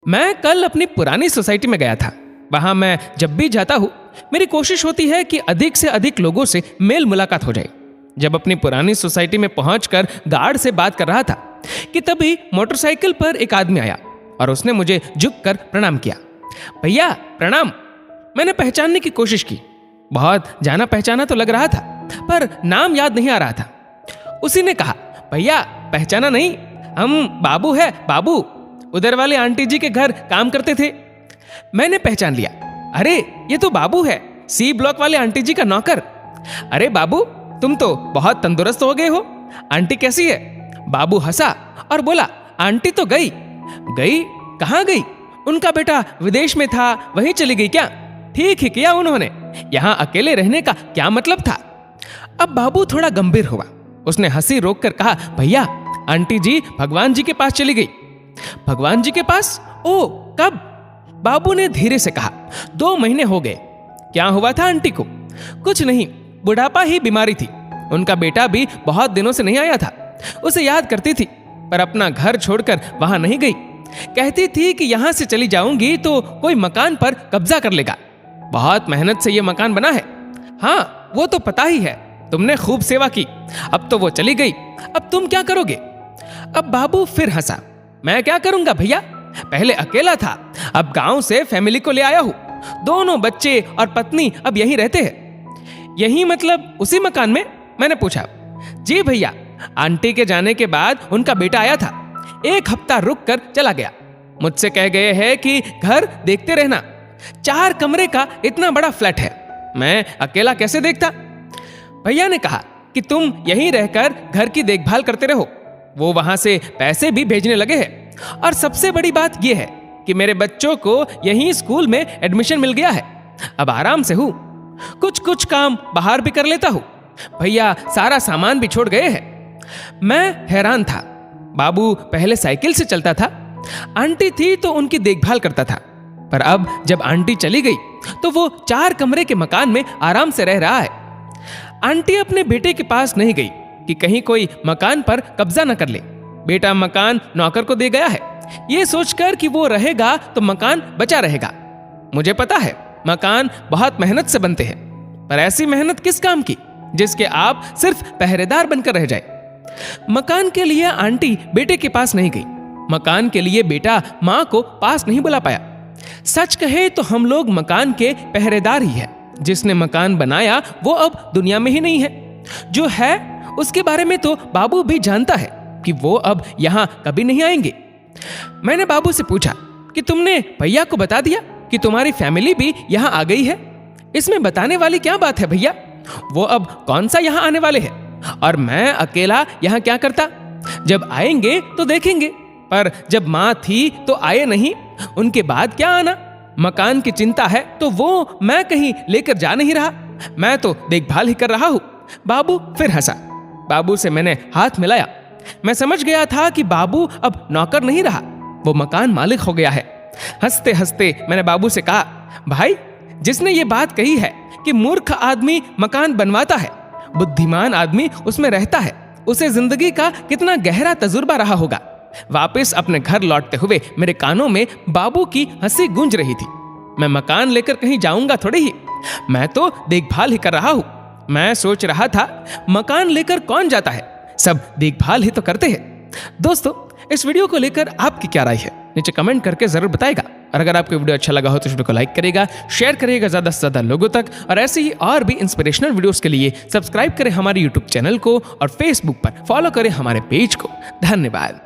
मैं कल अपनी पुरानी सोसाइटी में गया था। वहां मैं जब भी जाता हूँ मेरी कोशिश होती है कि अधिक से अधिक लोगों से मेल मुलाकात हो जाए। जब अपनी पुरानी सोसाइटी में पहुंचकर गार्ड से बात कर रहा था कि तभी मोटरसाइकिल पर एक आदमी आया और उसने मुझे झुककर प्रणाम किया। भैया प्रणाम। मैंने पहचानने की कोशिश की। बहुत जाना पहचाना तो लग रहा था, पर नाम याद नहीं आ रहा था। उसी ने कहा, भैया पहचाना नहीं, हम बाबू है, बाबू, उधर वाले आंटी जी के घर काम करते थे। मैंने पहचान लिया, अरे ये तो बाबू है, सी ब्लॉक वाले आंटी जी का नौकर। अरे बाबू तुम तो बहुत तंदुरुस्त हो गए हो, आंटी कैसी है? बाबू हंसा और बोला, आंटी तो गई। गई? कहाँ गई? उनका बेटा विदेश में था, वहीं चली गई क्या? ठीक ही किया उन्होंने, यहाँ अकेले रहने का क्या मतलब था? अब बाबू थोड़ा गंभीर हुआ। उसने हंसी रोककर कहा, भैया आंटी जी भगवान जी के पास चली गई। भगवान जी के पास? ओ कब? बाबू ने धीरे से कहा, 2 महीने हो गए। क्या हुआ था आंटी को? कुछ नहीं, बुढ़ापा ही बीमारी थी। उनका बेटा भी बहुत दिनों से नहीं आया था। उसे याद करती थी, पर अपना घर छोड़कर वहां नहीं गई। कहती थी कि यहां से चली जाऊंगी तो कोई मकान पर कब्जा कर लेगा। बहुत मेहनत से यह मकान बना है। हाँ वो तो पता ही है, तुमने खूब सेवा की। अब तो वो चली गई, अब तुम क्या करोगे? अब बाबू फिर हंसा। मैं क्या करूंगा भैया, पहले अकेला था, अब गांव से फैमिली को ले आया हूं। दोनों बच्चे और पत्नी अब यहीं रहते हैं। यही मतलब उसी मकान में? मैंने पूछा। जी भैया, आंटी के जाने के बाद उनका बेटा आया था, 1 हफ्ता रुक कर चला गया। मुझसे कह गए हैं कि घर देखते रहना। 4 कमरे का इतना बड़ा फ्लैट है, मैं अकेला कैसे देखता? भैया ने कहा कि तुम यहीं रहकर घर की देखभाल करते रहो। वो वहां से पैसे भी भेजने लगे हैं, और सबसे बड़ी बात यह है कि मेरे बच्चों को यहीं स्कूल में एडमिशन मिल गया है। अब आराम से हूं, कुछ काम बाहर भी कर लेता हूं। भैया सारा सामान भी छोड़ गए हैं। मैं हैरान था। बाबू पहले साइकिल से चलता था, आंटी थी तो उनकी देखभाल करता था, पर अब जब आंटी चली गई तो वो 4 कमरे के मकान में आराम से रह रहा है। आंटी अपने बेटे के पास नहीं गई कि कहीं कोई मकान पर कब्जा न कर ले। बेटा मकान नौकर को दे गया है, ये सोचकर कि वो रहेगा तो मकान बचा रहेगा। मुझे पता है मकान बहुत मेहनत से बनते हैं, पर ऐसी मेहनत किस काम की जिसके आप सिर्फ पहरेदार बनकर रह जाए। मकान के लिए आंटी बेटे के पास नहीं गई, मकान के लिए बेटा मां को पास नहीं बुला पाया। सच कहे तो हम लोग मकान के पहरेदार ही हैं। जिसने मकान बनाया वो अब दुनिया में ही नहीं है। जो है उसके बारे में तो बाबू भी जानता है कि वो अब यहां कभी नहीं आएंगे। मैंने बाबू से पूछा कि तुमने भैया को बता दिया कि तुम्हारी फैमिली भी यहां आ गई है? इसमें बताने वाली क्या बात है भैया, वो अब कौन सा यहां आने वाले हैं, और मैं अकेला यहां क्या करता? जब आएंगे तो देखेंगे, पर जब मां थी तो आए नहीं, उनके बाद क्या आना? मकान की चिंता है तो वो मैं कहीं लेकर जा नहीं रहा, मैं तो देखभाल ही कर रहा हूं। बाबू फिर हंसा। बाबू से मैंने हाथ मिलाया। मैं समझ गया था कि बाबू अब नौकर नहीं रहा, वो मकान मालिक हो गया है। हंसते हंसते मैंने बाबू से कहा, भाई जिसने ये बात कही है कि मूर्ख आदमी मकान बनवाता है, बुद्धिमान आदमी उसमें रहता है, उसे जिंदगी का कितना गहरा तजुर्बा रहा होगा। वापस अपने घर लौटते हुए मेरे कानों में बाबू की हंसी गूंज रही थी। मैं मकान लेकर कहीं जाऊंगा थोड़ी ही, मैं तो देखभाल ही कर रहा हूं। मैं सोच रहा था मकान लेकर कौन जाता है, सब देखभाल ही तो करते हैं। दोस्तों इस वीडियो को लेकर आपकी क्या राय है, नीचे कमेंट करके जरूर बताएगा। और अगर आपको वीडियो अच्छा लगा हो तो वीडियो को लाइक करेगा, शेयर करेगा ज्यादा से ज्यादा लोगों तक, और ऐसे ही और भी इंस्पिरेशनल वीडियोस के लिए सब्सक्राइब करें हमारे यूट्यूब चैनल को और फेसबुक पर फॉलो करें हमारे पेज को। धन्यवाद।